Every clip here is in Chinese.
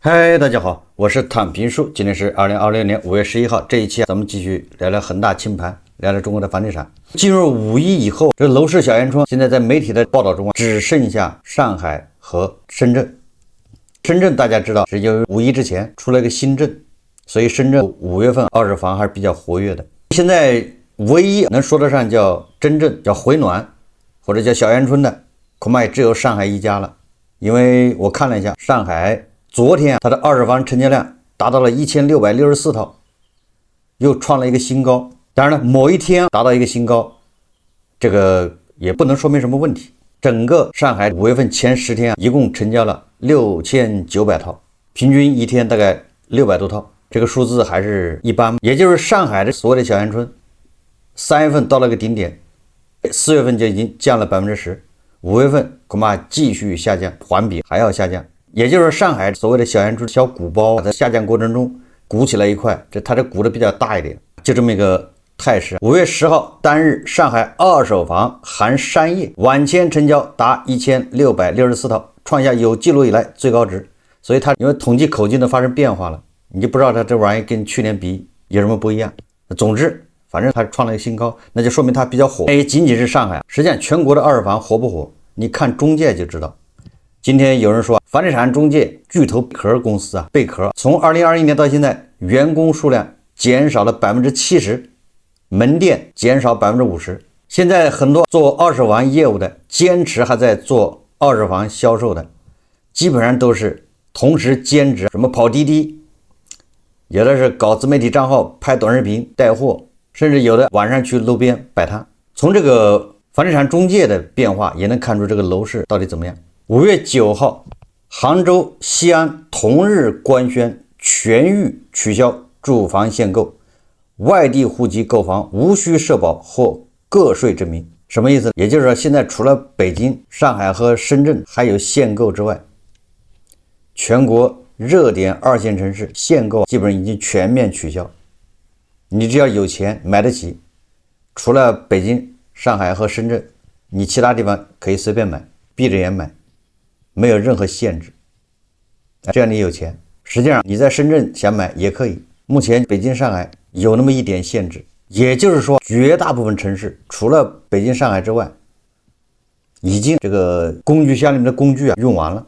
嗨，大家好，我是躺平叔，今天是2026年5月11号。这一期咱们继续聊聊恒大清盘，聊聊中国的房地产。进入5一以后，这楼市小阳春现在在媒体的报道中只剩下上海和深圳。深圳大家知道是由于5一之前出了一个新政，所以深圳5月份二手房还是比较活跃的。现在唯一能说得上叫真正叫回暖或者叫小阳春的，恐怕也只有上海一家了。因为我看了一下上海昨天它的二手房成交量达到了1664套，又创了一个新高。当然了，某一天达到一个新高，这个也不能说明什么问题。整个上海5月份前10天一共成交了6900套，平均一天大概600多套，这个数字还是一般。也就是上海的所谓的小阳春，3月份到了个顶点，4月份就已经降了10%，5月份恐怕继续下降，环比还要下降。也就是上海所谓的小阳春小鼓包在下降过程中鼓起来一块，它这鼓的比较大一点，就这么一个态势。5月10号单日上海二手房含商业晚间成交达1664套，创下有记录以来最高值。所以它因为统计口径的发生变化了，你就不知道它这玩意跟去年比有什么不一样。总之反正它创了一个新高，那就说明它比较火。也仅仅是上海，实际上全国的二手房火不火，你看中介就知道。今天有人说房地产中介巨头贝壳公司贝壳从2021年到现在员工数量减少了70%，门店减少50%。现在很多做二手房业务的坚持还在做二手房销售的，基本上都是同时兼职，什么跑滴滴，有的是搞自媒体账号拍短视频带货，甚至有的晚上去路边摆摊。从这个房地产中介的变化也能看出这个楼市到底怎么样。5月9号，杭州、西安同日官宣全域取消住房限购，外地户籍购房无需社保或个税证明。什么意思？也就是说，现在除了北京、上海和深圳还有限购之外，全国热点2线城市限购基本上已经全面取消。你只要有钱买得起，除了北京、上海和深圳，你其他地方可以随便买，闭着眼买，没有任何限制。这样你有钱，实际上你在深圳想买也可以。目前北京、上海有那么一点限制，也就是说绝大部分城市除了北京、上海之外，已经这个工具箱里面的工具用完了，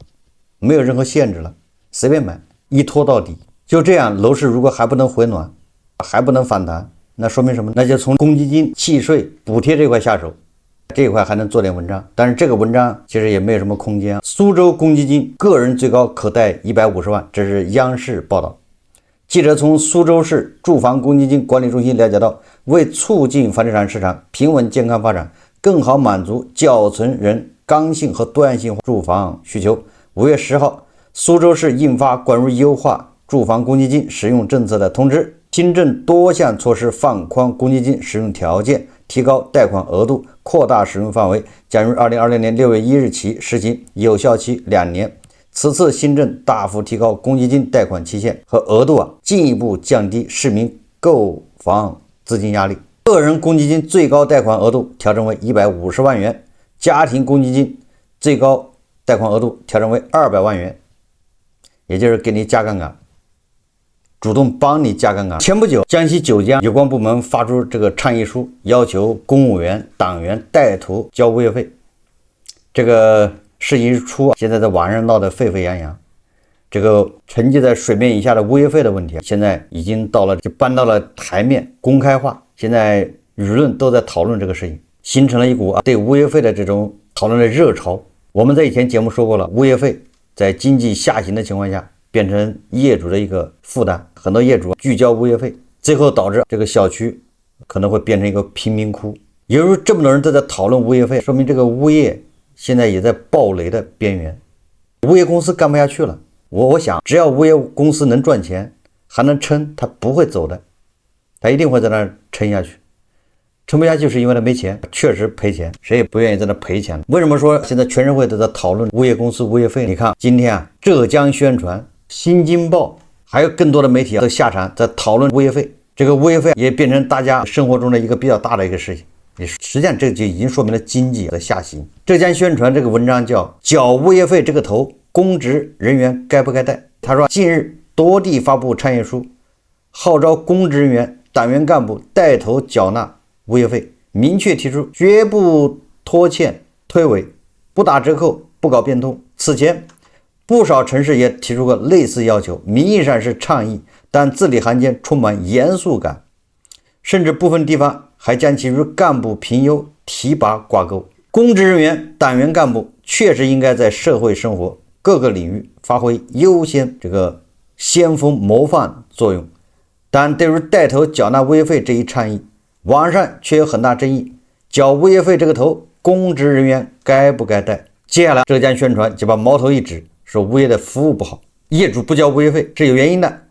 没有任何限制了，随便买，一拖到底。就这样，楼市如果还不能回暖，还不能反弹，那说明什么？那就从公积金、契税、补贴这块下手，这一块还能做点文章，但是这个文章其实也没有什么空间。苏州公积金个人最高可贷150万，这是央视报道。记者从苏州市住房公积金管理中心了解到，为促进房地产市场平稳健康发展，更好满足缴存人刚性和多样性住房需求，5月10号，苏州市印发关于优化住房公积金使用政策的通知，新政多项措施放宽公积金使用条件，提高贷款额度，扩大使用范围，将于2026年6月1日起实行，有效期2年。此次新政大幅提高公积金贷款期限和额度，进一步降低市民购房资金压力。个人公积金最高贷款额度调整为150万元，家庭公积金最高贷款额度调整为200万元，也就是给你加杠杆，主动帮你加杠杆。前不久，江西九江有关部门发出这个倡议书，要求公务员、党员带头交物业费。这个事一出，现在在网上闹得沸沸扬扬。这个沉积在水面以下的物业费的问题，现在已经就搬到了台面，公开化。现在舆论都在讨论这个事情，形成了一股对物业费的这种讨论的热潮。我们在以前节目说过了，物业费在经济下行的情况下变成业主的一个负担，很多业主拒交物业费，最后导致这个小区可能会变成一个贫民窟。由于这么多人都在讨论物业费，说明这个物业现在也在暴雷的边缘，物业公司干不下去了。我想只要物业公司能赚钱还能撑，他不会走的，他一定会在那儿撑下去。撑不下去是因为他没钱，确实赔钱，谁也不愿意在那赔钱。为什么说现在全社会都在讨论物业公司物业费？你看今天浙江宣传、新京报还有更多的媒体都下场在讨论物业费，这个物业费也变成大家生活中的一个比较大的一个事情。实际上这就已经说明了经济的下行。浙江宣传这个文章叫缴物业费这个头公职人员该不该贷。他说，近日多地发布倡议书，号召公职人员、党员干部带头缴纳物业费，明确提出绝不拖欠推诿，不打折扣，不搞变通。此前不少城市也提出过类似要求，名义上是倡议，但字里行间充满严肃感，甚至部分地方还将其与干部评优提拔挂钩。公职人员、党员干部确实应该在社会生活各个领域发挥优先先锋模范作用，但对于带头缴纳物业费这一倡议，网上却有很大争议。缴物业费这个头，公职人员该不该带？接下来浙江宣传就把矛头一指，说物业的服务不好，业主不交物业费是有原因的，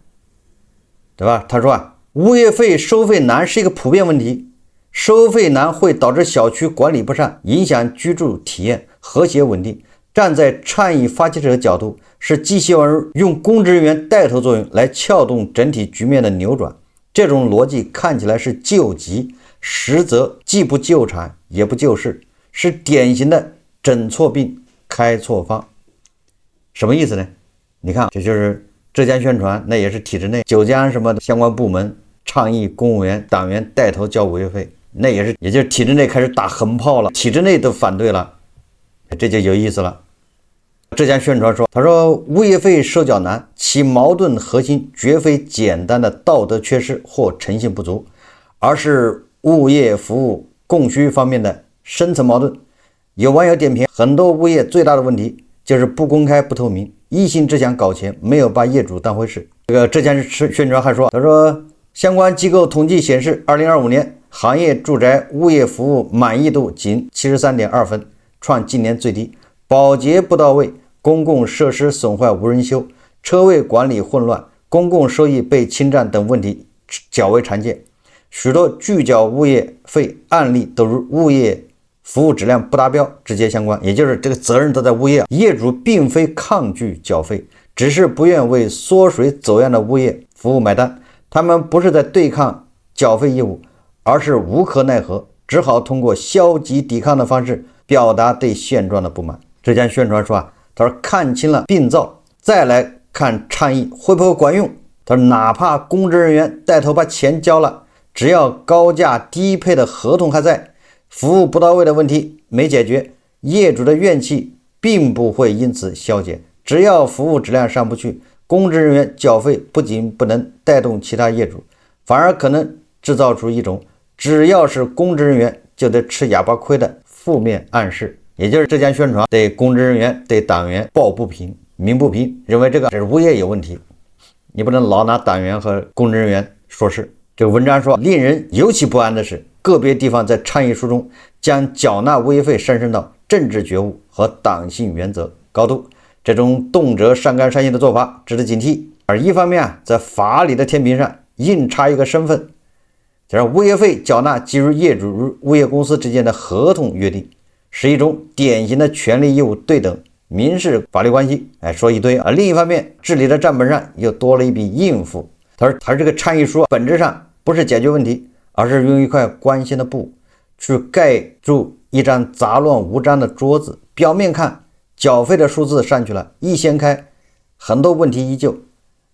对吧？他说物业费收费难是一个普遍问题，收费难会导致小区管理不善，影响居住体验和谐稳定。站在倡议发起者的角度，是寄希望用公职人员带头作用来撬动整体局面的扭转。这种逻辑看起来是救急，实则既不救场也不救市，是典型的诊错病开错方。什么意思呢？你看，这就是浙江宣传，那也是体制内九江什么相关部门倡议公务员、党员带头交物业费，那也就是体制内开始打横炮了，体制内都反对了，这就有意思了。浙江宣传说，他说物业费收缴难，其矛盾核心绝非简单的道德缺失或诚信不足，而是物业服务供需方面的深层矛盾。有网友点评，很多物业最大的问题就是不公开不透明，一心只想搞钱，没有把业主当回事。浙江宣传还说，他说相关机构统计显示，2025年行业住宅物业服务满意度仅 73.2 分，创近年最低。保洁不到位，公共设施损坏无人修，车位管理混乱，公共收益被侵占等问题较为常见。许多拒缴物业费案例都与物业服务质量不达标直接相关，也就是这个责任都在物业，业主并非抗拒缴费，只是不愿为缩水走样的物业服务买单。他们不是在对抗缴费义务，而是无可奈何，只好通过消极抵抗的方式表达对现状的不满。浙江宣传说他说看清了病灶，再来看倡议会不会管用。他说哪怕公职人员带头把钱交了，只要高价低配的合同还在，服务不到位的问题没解决，业主的怨气并不会因此消减。只要服务质量上不去，公职人员缴费不仅不能带动其他业主，反而可能制造出一种只要是公职人员就得吃哑巴亏的负面暗示。也就是浙江宣传对公职人员、对党员抱不平、鸣不平，认为这是物业有问题，你不能老拿党员和公职人员说事。这个文章说，令人尤其不安的是，个别地方在倡议书中将缴纳物业费上升到政治觉悟和党性原则高度，这种动辄上纲上线的做法值得警惕。而一方面在法理的天平上硬插一个身份，就是物业费缴纳基于业主与物业公司之间的合同约定，是一种典型的权利义务对等民事法律关系，说一堆。而另一方面，治理的账本上又多了一笔应付。他说这个倡议书本质上不是解决问题，而是用一块光鲜的布去盖住一张杂乱无章的桌子。表面看缴费的数字上去了，一掀开很多问题依旧，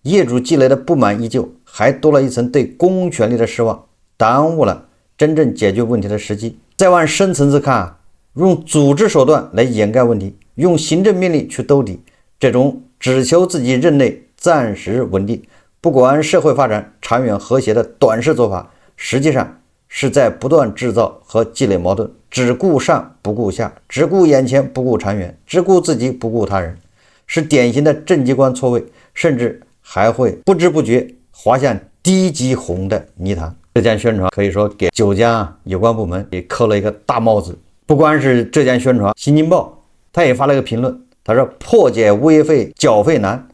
业主积累的不满依旧，还多了一层对公权力的失望，耽误了真正解决问题的时机。再往深层次看用组织手段来掩盖问题，用行政命令去兜底，这种只求自己任内暂时稳定，不管社会发展长远和谐的短视做法，实际上是在不断制造和积累矛盾，只顾上不顾下，只顾眼前不顾长远，只顾自己不顾他人，是典型的政绩观错位，甚至还会不知不觉滑向低级红的泥潭。浙江宣传可以说给九江有关部门也扣了一个大帽子。不光是浙江宣传，新京报他也发了一个评论，他说破解物业费缴费难，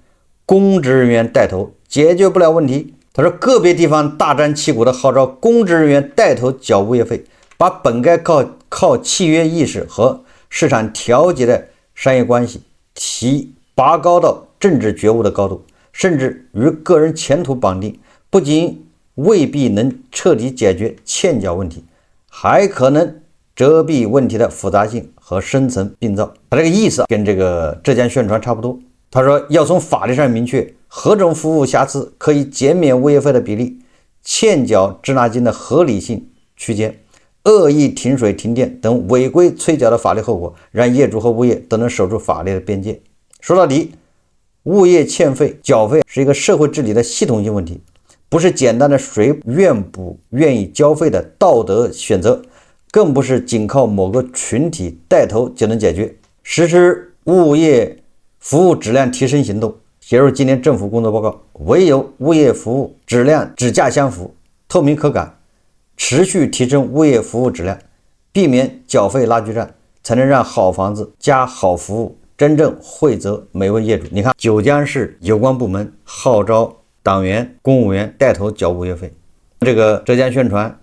公职人员带头解决不了问题。他说个别地方大张旗鼓的号召公职人员带头缴物业费，把本该靠契约意识和市场调节的商业关系拔高到政治觉悟的高度，甚至与个人前途绑定，不仅未必能彻底解决欠缴问题，还可能遮蔽问题的复杂性和和深层病灶。他这个意思跟这个浙江宣传差不多。他说要从法律上明确何种服务瑕疵可以减免物业费的比例，欠缴滞纳金的合理性区间，恶意停水停电等违规催缴的法律后果，让业主和物业都能守住法律的边界。说到底，物业欠费缴费是一个社会治理的系统性问题，不是简单的谁愿不愿意交费的道德选择，更不是仅靠某个群体带头就能解决。实施物业服务质量提升行动，写入今年政府工作报告，唯有物业服务质量指价相符、透明可感，持续提升物业服务质量，避免缴费拉锯战，才能让好房子加好服务真正惠泽每位业主。你看，九江市有关部门号召党员、公务员带头缴物业费，这个浙江宣传、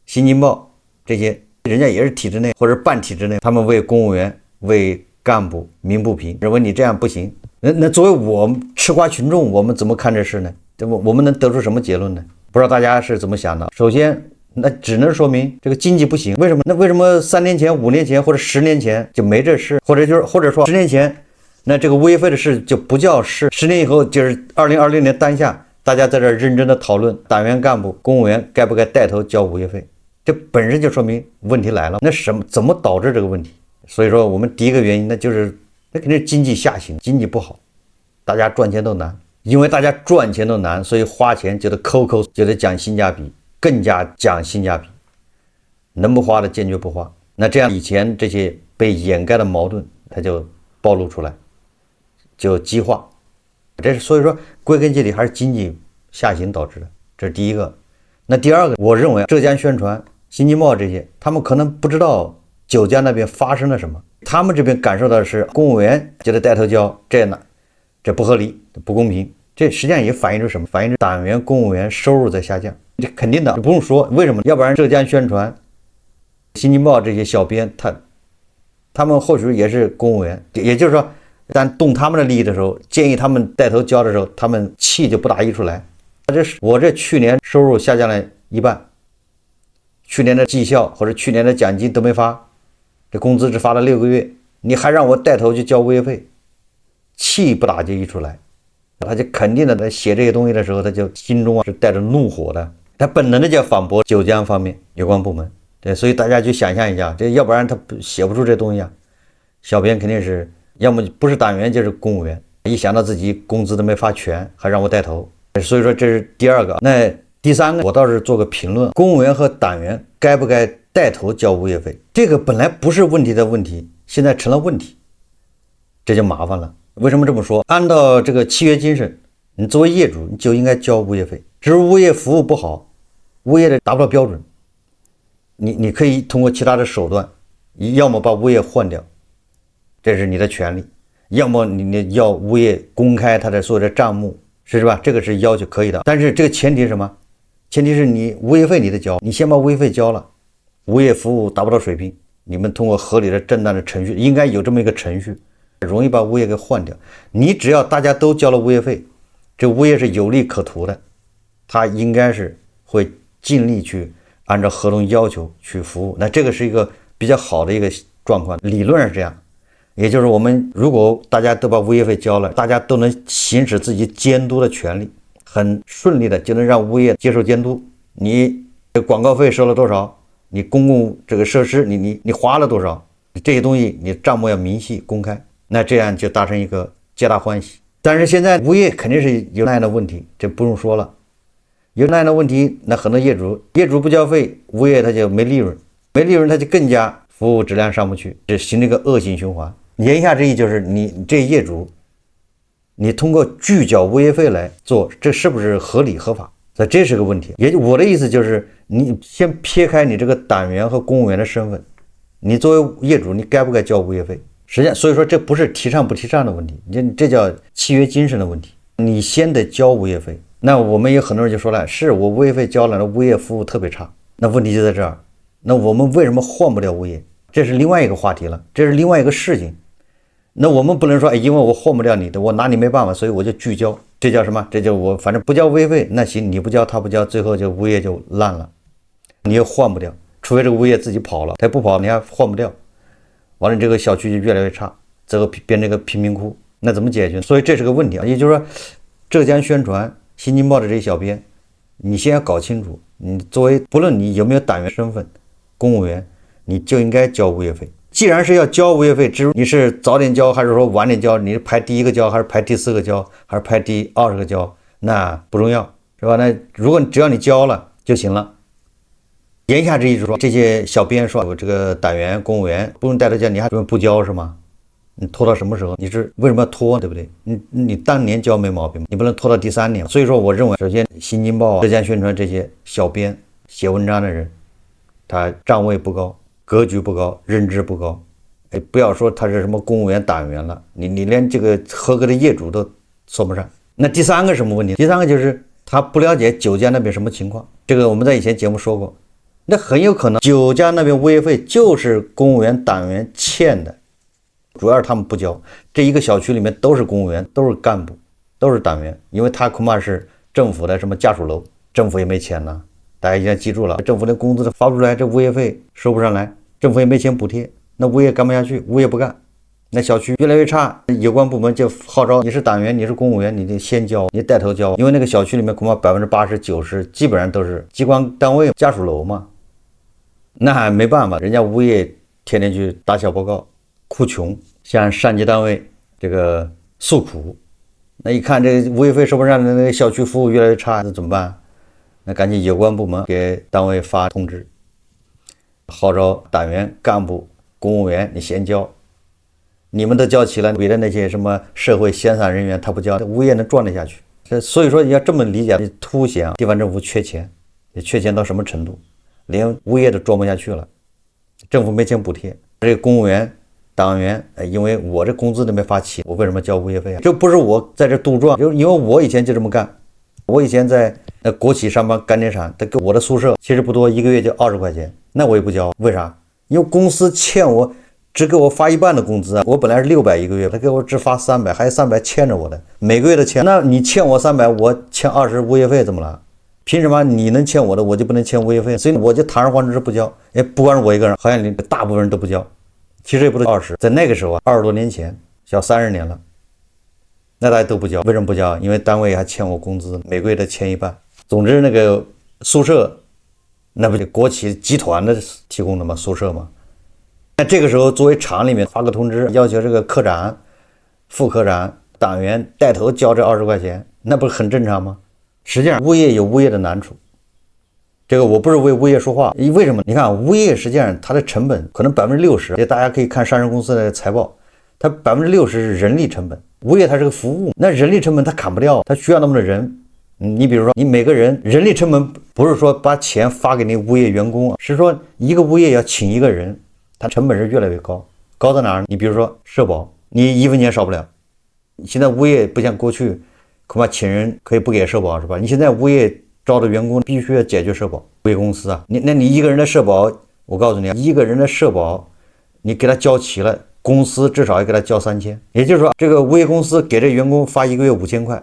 新京报这些人家也是体制内或者半体制内，他们为公务员、为干部鸣不平，认为你这样不行。那作为我们吃瓜群众，我们怎么看这事呢？我们能得出什么结论呢？不知道大家是怎么想的。首先，那只能说明这个经济不行。为什么？那为什么3年前、5年前或者10年前就没这事？或者说10年前，那这个物业费的事就不叫事。10年以后，就是2020年当下，大家在这认真的讨论党员干部、公务员该不该带头交物业费，这本身就说明问题来了。那怎么导致这个问题？所以说，我们第一个原因，那肯定是经济下行，经济不好，大家赚钱都难。因为大家赚钱都难，所以花钱就得抠，就得讲性价比，更加讲性价比，能不花的坚决不花。那这样以前这些被掩盖的矛盾，它就暴露出来，就激化。所以说归根结底还是经济下行导致的，这是第一个。那第二个，我认为浙江宣传、新京报这些，他们可能不知道九江那边发生了什么，他们这边感受到的是公务员就得带头交，这不合理，不公平。这实际上也反映出什么？反映出党员、公务员收入在下降，这肯定的，不用说。为什么？要不然浙江宣传、新京报这些小编，他们或许也是公务员，也就是说，当动他们的利益的时候，建议他们带头交的时候，他们气就不打一处来。我这去年收入下降了一半，去年的绩效或者去年的奖金都没发，这工资只发了6个月，你还让我带头去交物业费，气不打就一处来。他就肯定的，在写这些东西的时候，他就心中是带着怒火的，他本能的就要反驳九江方面有关部门。对，所以大家去想象一下，这要不然他写不出这东西啊。小编肯定是要么不是党员就是公务员，一想到自己工资都没发全，还让我带头，所以说这是第二个。那第三个，我倒是做个评论：公务员和党员该不该带头交物业费？这个本来不是问题的问题，现在成了问题，这就麻烦了。为什么这么说？按照这个契约精神，你作为业主，你就应该交物业费。只是物业服务不好，物业的达不到标准，你可以通过其他的手段，要么把物业换掉，这是你的权利；要么你要物业公开他的所有的账目，是吧？这个是要求可以的。但是这个前提是什么？前提是你物业费你得交，你先把物业费交了，物业服务达不到水平，你们通过合理的正当的程序，应该有这么一个程序。容易把物业给换掉。你只要大家都交了物业费，这物业是有利可图的，他应该是会尽力去按照合同要求去服务。那这个是一个比较好的一个状况，理论是这样。也就是我们如果大家都把物业费交了，大家都能行使自己监督的权利，很顺利的就能让物业接受监督。你广告费收了多少，你公共这个设施你花了多少，这些东西你账目要明细公开，那这样就达成一个皆大欢喜。但是现在物业肯定是有那样的问题，这不用说了，有那样的问题，那很多业主不交费，物业他就没利润，没利润他就更加服务质量上不去，这形成一个恶性循环。言下之意就是你这业主，你通过拒缴物业费来做，这是不是合理合法？所以这是个问题。我的意思就是，你先撇开你这个党员和公务员的身份，你作为业主，你该不该交物业费？实际上，所以说这不是提倡不提倡的问题，这叫契约精神的问题。你先得交物业费。那我们有很多人就说了，是我物业费交了，那物业服务特别差。那问题就在这儿，那我们为什么换不了物业？这是另外一个话题了，这是另外一个事情。那我们不能说，因为我换不了你的，我拿你没办法，所以我就拒交。这叫什么？这就我反正不交物业费，那行，你不交他不交，最后就物业就烂了，你也换不掉，除非这个物业自己跑了，他不跑你还换不掉。完了这个小区就越来越差，最后变成一个贫民窟，那怎么解决？所以这是个问题啊。也就是说，浙江宣传、新京报的这些小编，你先要搞清楚，你作为不论你有没有党员身份，公务员，你就应该交物业费。既然是要交物业费，至于你是早点交还是说晚点交，你是排第一个交还是排第4个交还是排第20个交，那不重要，是吧？那如果只要你交了就行了。言下之意就是说，这些小编说我这个党员、公务员不用带头交，你还不交是吗？你拖到什么时候？你是为什么要拖，对不对？你当年交没毛病，你不能拖到第3年。所以说，我认为，首先，新京报、浙江宣传这些小编写文章的人，他站位不高，格局不高，认知不高。不要说他是什么公务员、党员了，你连这个合格的业主都说不上。那第3个什么问题？第3个就是他不了解酒家那边什么情况。这个我们在以前节目说过。那很有可能酒家那边物业费就是公务员、党员欠的，主要是他们不交。这一个小区里面都是公务员，都是干部，都是党员，因为他恐怕是政府的什么家属楼，政府也没钱呢。大家一定要记住了，政府的工资发不出来，这物业费收不上来，政府也没钱补贴，那物业干不下去，物业不干，那小区越来越差，有关部门就号召你是党员，你是公务员，你得先交，你带头交，因为那个小区里面恐怕80%、90%基本上都是机关单位、家属楼嘛。那还没办法，人家物业天天去打小报告，哭穷，向上级单位这个诉苦。那一看这个物业费收不上，那个小区服务越来越差，那怎么办？那赶紧有关部门给单位发通知，号召党员、干部、公务员你先交，你们都交齐了，别的那些什么社会闲散人员他不交，物业能赚得下去。所以说你要这么理解，凸显地方政府缺钱，也缺钱到什么程度？连物业都装不下去了，政府没钱补贴，这个公务员、党员，因为我这工资都没发起，我为什么交物业费啊？这不是我在这杜撰，就因为我以前就这么干。我以前在国企上班，干电厂，他给我的宿舍其实不多，一个月就20块钱，那我也不交，为啥？因为公司欠我，只给我发一半的工资啊，我本来是600一个月，他给我只发300，还有300欠着我的，每个月的钱，那你欠我300，我欠20物业费怎么了？凭什么你能欠我的，我就不能欠物业费？所以我就堂而皇之不交。不光是我一个人，好像你大部分人都不交。其实也不到20，在那个时候20多年前，小30年了，那大家都不交。为什么不交？因为单位还欠我工资，每个月都欠一半。总之，那个宿舍，那不就国企集团的提供的吗？宿舍吗？那这个时候，作为厂里面发个通知，要求这个科长、副科长、党员带头交这20块钱，那不是很正常吗？实际上，物业有物业的难处。这个我不是为物业说话，为什么？你看，物业实际上它的成本可能60%，这大家可以看上市公司的财报，它60%是人力成本。物业它是个服务，那人力成本它砍不掉，它需要那么多人。你比如说，你每个人人力成本不是说把钱发给你物业员工，是说一个物业要请一个人，它成本是越来越高。高在哪儿？你比如说社保，你1分钱少不了。现在物业不像过去。恐怕请人可以不给社保，是吧？你现在物业招的员工必须要解决社保，物业公司啊，你一个人的社保，我告诉你，一个人的社保，你给他交齐了，公司至少要给他交3000，也就是说，这个物业公司给这员工发一个月5000块，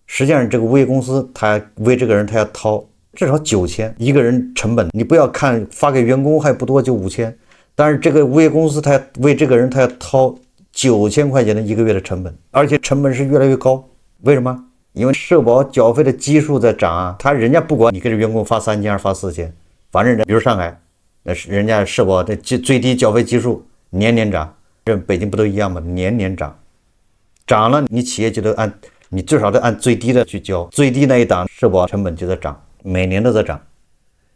实际上这个物业公司他为这个人他要掏至少9000一个人成本，你不要看发给员工还不多，就5000，但是这个物业公司他为这个人他要掏9000块钱的一个月的成本，而且成本是越来越高。为什么？因为社保缴费的基数在涨啊，人家不管你给这员工发3000还是发4000，反正比如上海，人家社保的最低缴费基数年年涨，这北京不都一样吗？年年涨，涨了你企业就得你至少得按最低的去交，最低那一档社保成本就在涨，每年都在涨，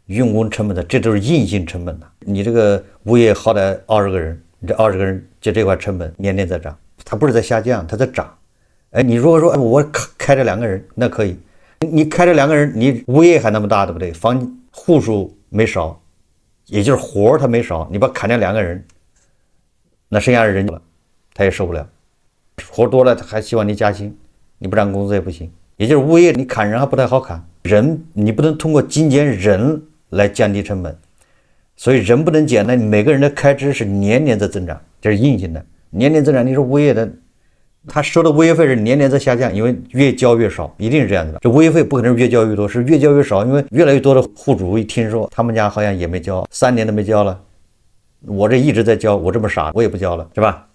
用工成本的这都是硬性成本的。你这个物业好歹20个人，你这20个人就这块成本年年在涨，它不是在下降，它在涨。你如果说我开着2个人，那可以，你开着2个人，你物业还那么大，对不对？房户数没少，也就是活他没少，你把砍掉2个人，那剩下的人了，他也受不了，活多了他还希望你加薪，你不涨工资也不行。也就是物业你砍人还不太好砍，人你不能通过精简人来降低成本，所以人不能减，那每个人的开支是年年在增长，这是硬性的，年年增长。你说物业的他收的物业费是年年在下降，因为越交越少，一定是这样子的。这物业费不可能是越交越多，是越交越少，因为越来越多的户主一听说他们家好像也没交，3年都没交了，我这一直在交，我这么傻，我也不交了，是吧？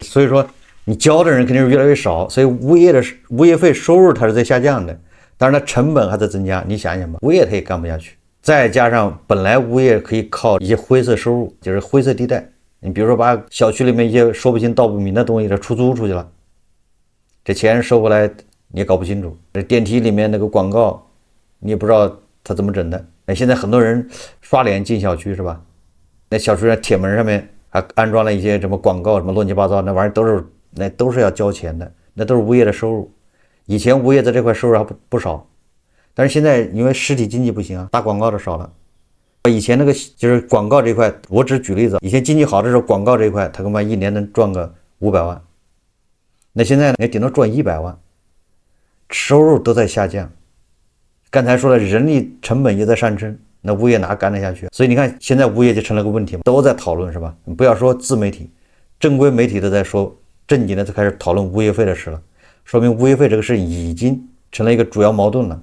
所以说你交的人肯定是越来越少，所以物业费收入它是在下降的，当然它成本还在增加。你想想吧，物业它也干不下去，再加上本来物业可以靠一些灰色收入，就是灰色地带，你比如说把小区里面一些说不清道不明的东西它出租出去了，这钱收回来你也搞不清楚，这电梯里面那个广告你也不知道他怎么整的。那现在很多人刷脸进小区是吧？那小区的铁门上面还安装了一些什么广告，什么乱七八糟，那玩意儿都是要交钱的，那都是物业的收入。以前物业在这块收入还不少，但是现在因为实体经济不行啊，打广告的少了。以前那个就是广告这块，我只举例子，以前经济好的时候，广告这一块他恐怕一年能赚个500万，那现在呢也顶多赚100万，收入都在下降。刚才说了，人力成本也在上升，那物业哪干得下去？所以你看，现在物业就成了个问题，都在讨论，是吧？你不要说自媒体，正规媒体都在说，正经的就开始讨论物业费的事了，说明物业费这个事已经成了一个主要矛盾了。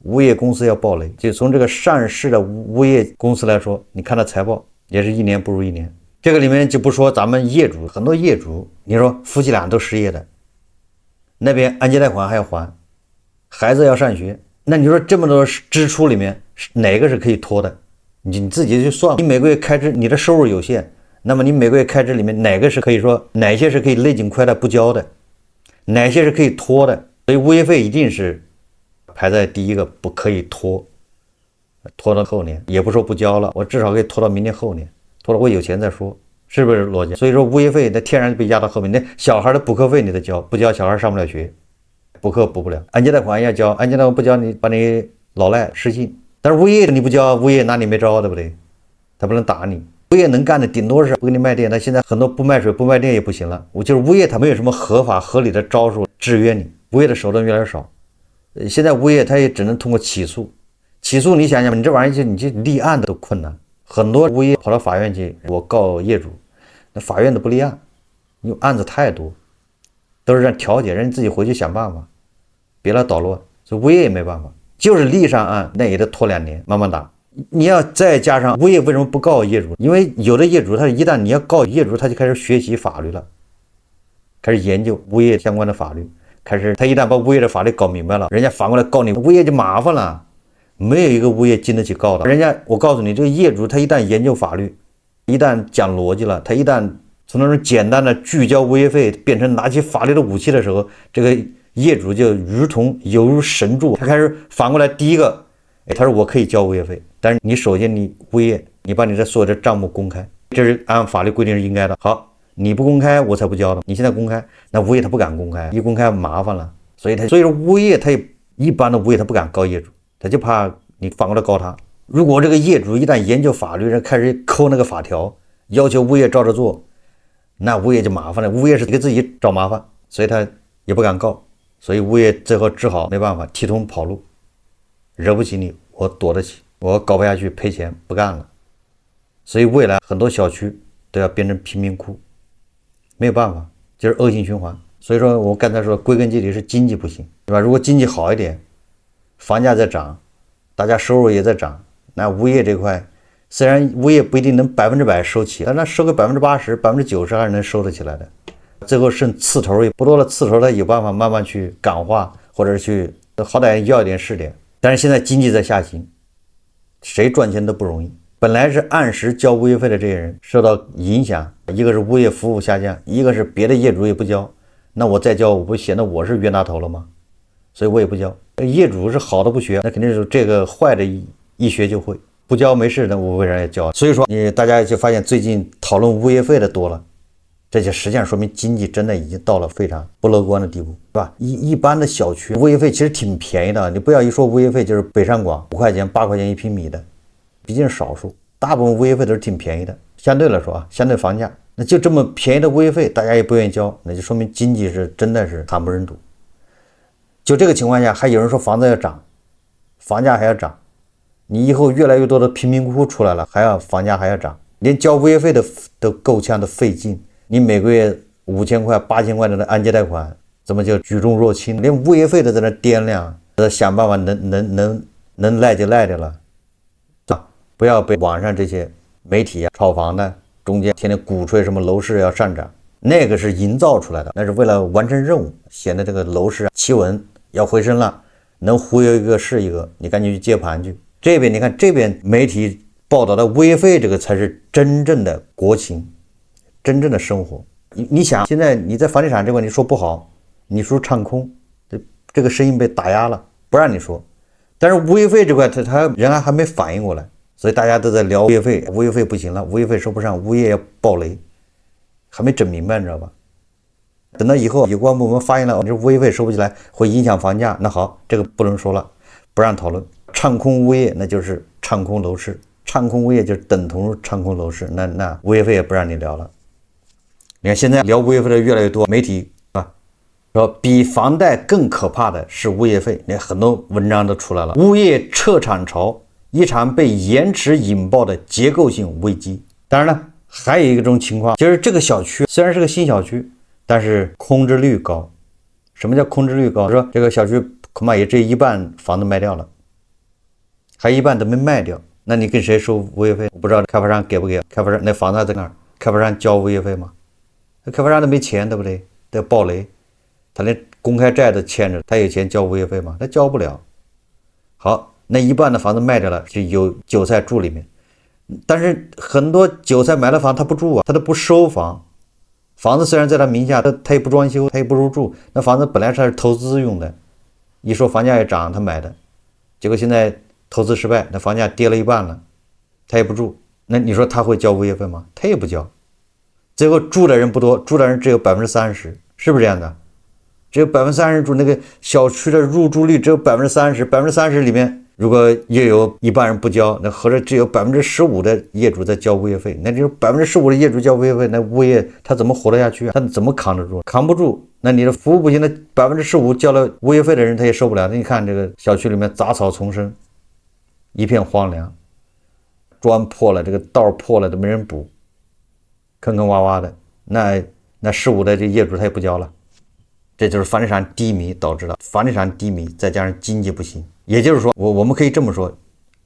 物业公司要暴雷，就从这个上市的物业公司来说，你看到财报也是一年不如一年。这个里面就不说咱们业主，很多业主，你说夫妻俩都失业的，那边按揭贷款还要还，孩子要上学。那你说这么多支出里面哪个是可以拖的？你自己去算，你每个月开支，你的收入有限，那么你每个月开支里面哪个是可以说，哪些是可以勒紧裤带不交的，哪些是可以拖的？所以物业费一定是排在第一个，不可以拖到后年，也不说不交了，我至少可以拖到明年后年，拖到我有钱再说，是不是逻辑？所以说物业费它天然就被压到后面，那小孩的补课费你得交，不交小孩上不了学。补课补不了，按揭贷款要交，按揭贷款不交你把你老赖失信。但是物业你不交，物业拿你没招，对不对？他不能打你。物业能干的顶多是不给你卖电，但现在很多不卖水不卖电也不行了。就是物业他没有什么合法合理的招数制约你，物业的手段越来越少。现在物业他也只能通过起诉，你想想，你这玩意儿你去立案的都困难，很多物业跑到法院去，我告业主，那法院都不立案，因为案子太多，都是让调解，让你自己回去想办法。别来捣乱，所以物业也没办法，就是立上案那也得拖2年，慢慢打。你要再加上物业为什么不告业主？因为有的业主他一旦你要告业主，他就开始学习法律了，开始研究物业相关的法律，他一旦把物业的法律搞明白了，人家反过来告你，物业就麻烦了，没有一个物业经得起告的。人家我告诉你，这个业主他一旦研究法律，一旦讲逻辑了，他一旦从那种简单的聚焦物业费变成拿起法律的武器的时候，这个业主就犹如神助，他开始反过来，第一个，他说我可以交物业费，但是你首先你物业你把你的所有的账目公开，这是按法律规定是应该的。好，你不公开我才不交的，你现在公开，那物业他不敢公开，一公开麻烦了，所以说物业他也一般的物业他不敢告业主，他就怕你反过来告他。如果这个业主一旦研究法律，开始抠那个法条，要求物业照着做，那物业就麻烦了，物业是给自己找麻烦，所以他也不敢告。所以物业最后只好没办法提桶跑路，惹不起你，我躲得起，我搞不下去赔钱不干了。所以未来很多小区都要变成贫民窟，没有办法，就是恶性循环。所以说我刚才说归根结底是经济不行，对吧？如果经济好一点，房价在涨，大家收入也在涨，那物业这块虽然物业不一定能100%收起，但那收个80%、90%还是能收得起来的。最后剩刺头，也不多了，刺头他有办法慢慢去感化，或者去好歹要一点是点。但是现在经济在下行，谁赚钱都不容易。本来是按时交物业费的这些人受到影响，一个是物业服务下降，一个是别的业主也不交，那我再交我不显得我是冤大头了吗？所以我也不交。业主是好的不学，那肯定是这个坏的一学就会，不交没事，那我为啥要交？所以说大家就发现最近讨论物业费的多了，这就实际上说明经济真的已经到了非常不乐观的地步，是吧？一般的小区物业费其实挺便宜的，你不要一说物业费就是北上广5块钱8块钱1平米的，毕竟是少数，大部分物业费都是挺便宜的，相对来说啊，相对房价，那就这么便宜的物业费大家也不愿意交，那就说明经济是真的是惨不忍睹。就这个情况下还有人说房子要涨，房价还要涨，你以后越来越多的贫民窟出来了，房价还要涨，连交物业费都够呛的费劲，你每个月5000块8000块的按揭贷款怎么就举重若轻，连物业费都在那掂量，想办法能赖就赖的了。不要被网上这些媒体炒房的中间天天鼓吹什么楼市要上涨，那个是营造出来的，那是为了完成任务，显得这个楼市企稳要回升了，能忽悠一个是一个，你赶紧去接盘去。这边你看这边媒体报道的物业费，这个才是真正的国情，真正的生活。你想现在你在房地产这块你说不好，你说唱空，这个声音被打压了，不让你说。但是物业费这块他人还没反应过来，所以大家都在聊物业费，物业费不行了，物业费收不上，物业要暴雷，还没整明白，你知道吧？等到以后有关部门发现了这物业费收不起来会影响房价，那好，这个不能说了，不让讨论。唱空物业那就是唱空楼市，唱空物业就等同于唱空楼市，那物业费也不让你聊了。你看现在聊物业费的越来越多，媒体说比房贷更可怕的是物业费，你看很多文章都出来了。物业撤产潮，一场被延迟引爆的结构性危机。当然了，还有一种情况，就是这个小区虽然是个新小区，但是空置率高。什么叫空置率高？说这个小区恐怕也只有一半房子卖掉了，还一半都没卖掉，那你跟谁收物业费？我不知道开发商给不给，开发商那房子还在那儿，开发商交物业费吗？那开发商都没钱，对不对？都要暴雷。他连公开债都欠着，他有钱交物业费吗？他交不了。好，那一半的房子卖掉了，就有韭菜住里面。但是很多韭菜买了房他不住啊，他都不收房。房子虽然在他名下，他也不装修，他也不入住。那房子本来是投资用的，一说房价也涨，他买的，结果现在投资失败，那房价跌了一半了，他也不住。那你说他会交物业费吗？他也不交。最后住的人不多，住的人只有30%，是不是这样的？只有30%住，那个小区的入住率只有30%，30%里面如果又有一半人不交，那合着只有15%的业主在交物业费，那就是15%的业主交物业费，那物业他怎么活得下去啊？他怎么扛得住？扛不住。那你的服务不行，那15%交了物业费的人他也受不了。那你看这个小区里面杂草丛生，一片荒凉，砖破了，这个道破了都没人补，坑坑洼洼的，那15%的这业主他也不交了。这就是房地产低迷导致的，房地产低迷再加上经济不行，也就是说我们可以这么说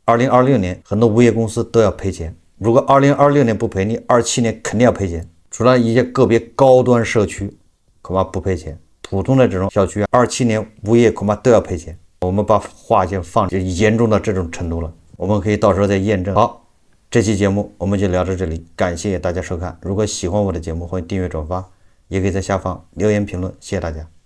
，2026年很多物业公司都要赔钱，如果2026年不赔，你27年肯定要赔钱，除了一些个别高端社区恐怕不赔钱，普通的这种小区27年物业恐怕都要赔钱。我们把话先放就严重到这种程度了，我们可以到时候再验证。好，这期节目我们就聊到这里，感谢大家收看。如果喜欢我的节目，欢迎订阅转发，也可以在下方留言评论，谢谢大家。